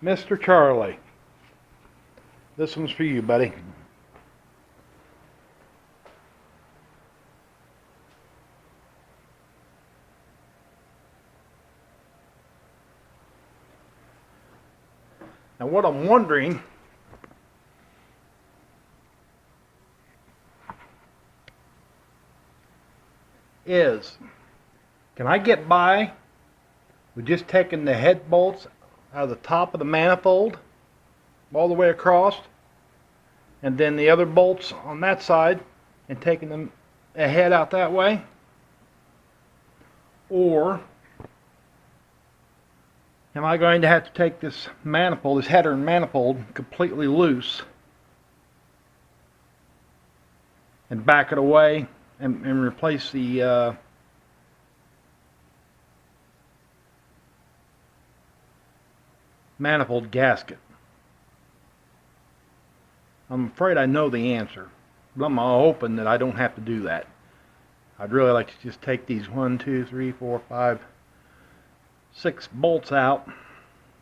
Mr. Charlie, this one's for you, buddy. Now what I'm wondering is, can I get by with just taking the head bolts out of the top of the manifold all the way across, and then the other bolts on that side and taking them ahead out that way? Or am I going to have to take this manifold, this header and manifold, completely loose and back it away and replace the manifold gasket? I'm afraid I know the answer, but I'm hoping that I don't have to do that. I'd really like to just take these 1, 2, 3, 4, 5, 6 bolts out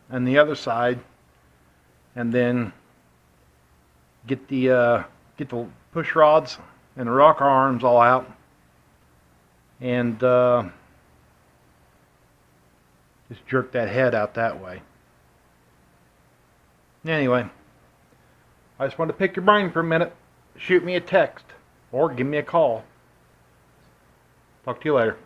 and the other side, and then get the push rods and the rocker arms all out, and just jerk that head out that way. Anyway, I just wanted to pick your brain for a minute. Shoot me a text or give me a call. Talk to you later.